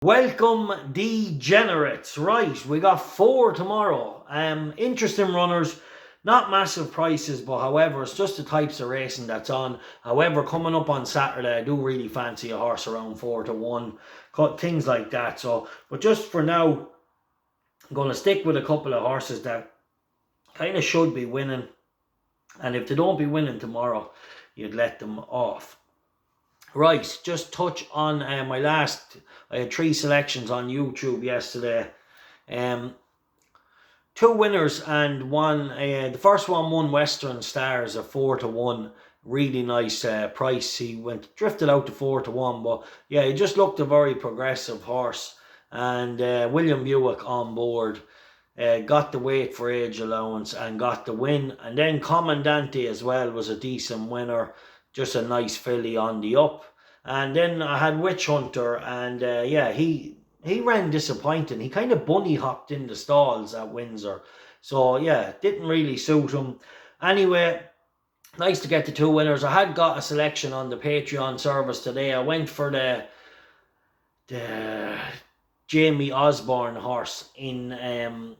Welcome, degenerates. Right, we got 4 tomorrow. Interesting runners, not massive prices, but however, it's just the types of racing that's on. However, coming up on Saturday, I do really fancy a horse around 4 to 1, things like that. So, but just for now, I'm going to stick with a couple of horses that kind of should be winning, and if they don't be winning tomorrow, you'd let them off. Right, just touch on I had 3 selections on YouTube yesterday. 2 winners and one. The first one won Western Stars at 4 to 1. Really nice price. He drifted out to 4 to 1, but yeah, he just looked a very progressive horse. And William Buick on board. Got the weight for age allowance and got the win. And then Commandante as well was a decent winner. Just a nice filly on the up. And then I had Witch Hunter, and yeah, he ran disappointing. He kind of bunny hopped in the stalls at Windsor. So yeah, didn't really suit him. Anyway, nice to get the 2 winners. I had got a selection on the Patreon service today. I went for the Jamie Osborne horse in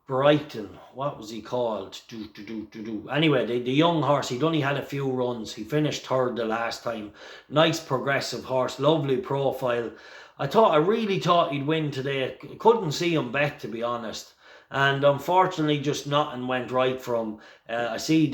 Brighton. What was he called? Anyway, the young horse, he'd only had a few runs. He finished 3rd the last time. Nice progressive horse, lovely profile. I really thought he'd win today. Couldn't see him bet, to be honest. And unfortunately, just nothing went right for him. I see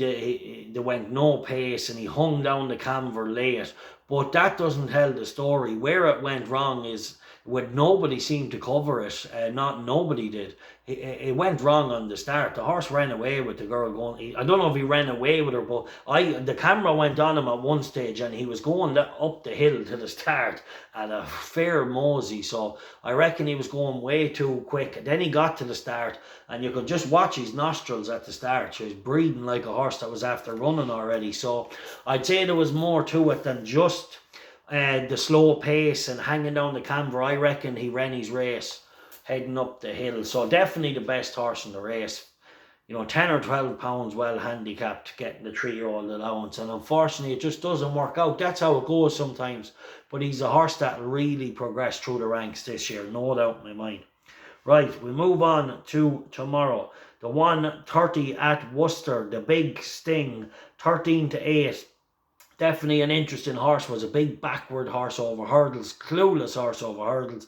they went no pace and he hung down the camber late. But that doesn't tell the story. Where it went wrong is when nobody seemed to cover it. Nobody did. It went wrong on the start. The horse ran away with the girl going. I don't know if he ran away with her, but the camera went on him at one stage and he was going up the hill to the start at a fair mosey. So I reckon he was going way too quick. Then he got to the start and you could just watch his nostrils at the start. He was breathing like a horse that was after running already. So I'd say there was more to it than just the slow pace and hanging down the camber. I reckon he ran his race heading up the hill. So definitely the best horse in the race. 10 or 12 pounds well handicapped, getting the 3-year-old allowance. And unfortunately, it just doesn't work out. That's how it goes sometimes. But he's a horse that will really progress through the ranks this year, no doubt in my mind. Right, we move on to tomorrow. The 1:30 at Worcester, the big sting, 13 to 8. Definitely an interesting horse. Was a big backward horse over hurdles, clueless horse over hurdles.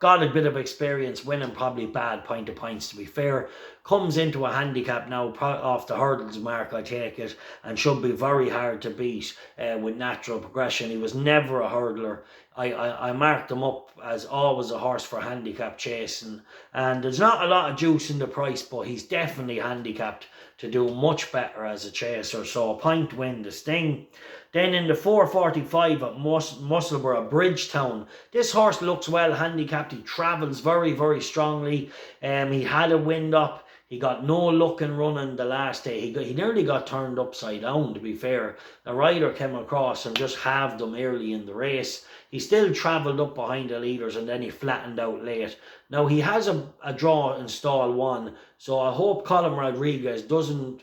Got a bit of experience winning probably bad point to points, to be fair. Comes into a handicap now off the hurdles mark, I take it, and should be very hard to beat with natural progression. He was never a hurdler. I marked him up as always a horse for handicap chasing, and there's not a lot of juice in the price, but he's definitely handicapped to do much better as a chaser. So a point win, the sting. Then in the 4:45 at Musselburgh, Bridgetown. This horse looks well handicapped. He travels very, very strongly. He had a wind up. He got no luck in running the last day. He nearly got turned upside down, to be fair. The rider came across and just halved him early in the race. He still travelled up behind the leaders and then he flattened out late. Now he has a draw in stall 1, so I hope Colin Rodriguez doesn't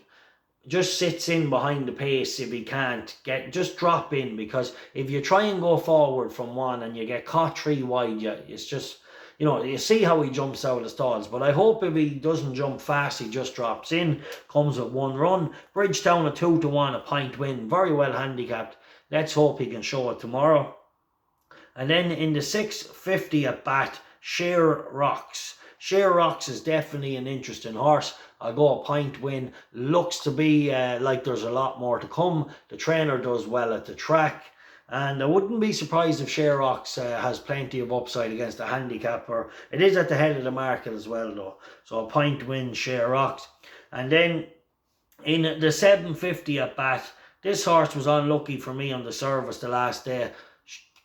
just sits in behind the pace if he can't. Just drop in, because if you try and go forward from 1 and you get caught 3 wide, it's just, you see how he jumps out of the stalls. But I hope if he doesn't jump fast, he just drops in, comes with 1 run. Bridgetown a 2-to-1, a point win, very well handicapped. Let's hope he can show it tomorrow. And then in the 6:50 at Bat, Sheer Rocks. Sheer Rocks is definitely an interesting horse. I'll go a point win. Looks to be like there's a lot more to come. The trainer does well at the track. And I wouldn't be surprised if Sheer Rocks has plenty of upside against a handicapper. It is at the head of the market as well, though. So a point win, Sheer Rocks. And then in the 7:50 at Bat, this horse was unlucky for me on the service the last day.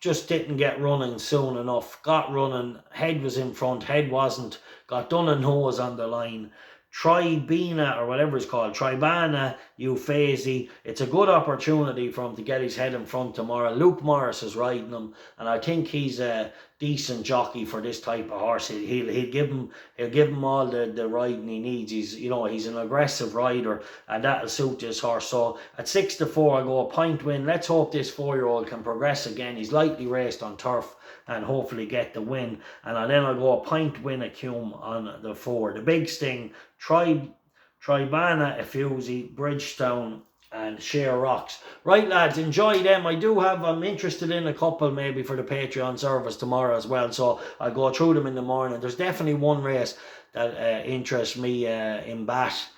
Just didn't get running soon enough. Got running, head was in front, head wasn't. Got done and nose on the line. Tribana, or whatever it's called, Tribana Wffizi. It's a good opportunity for him to get his head in front tomorrow. Luke Morris is riding him, and I think he's a decent jockey for this type of horse. He'll give him all the riding he needs. He's an aggressive rider, and that'll suit this horse. So at 6-4, I go a point win. Let's hope this 4-year-old can progress again. He's lightly raced on turf and hopefully get the win. And then I'll go a point win Accum on the 4. The big sting, Tribana Wffizi, Bridgetown, and Share Rocks. Right, lads, enjoy them. I'm interested in a couple maybe for the Patreon service tomorrow as well, so I'll go through them in the morning. There's definitely one race that interests me in Bat.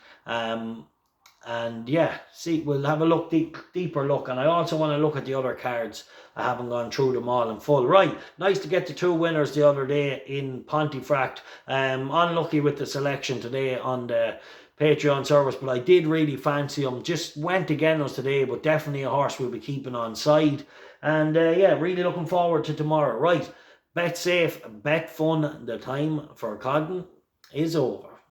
And yeah, we'll have a deeper look, and I also want to look at the other cards. I haven't gone through them all in full. Right, nice to get the 2 winners the other day in Pontefract. Unlucky with the selection today on the Patreon service, but I did really fancy him. Just went against us today, but definitely a horse we'll be keeping on side. And yeah, really looking forward to tomorrow. Right, bet safe, bet fun. The time for Cogden is over.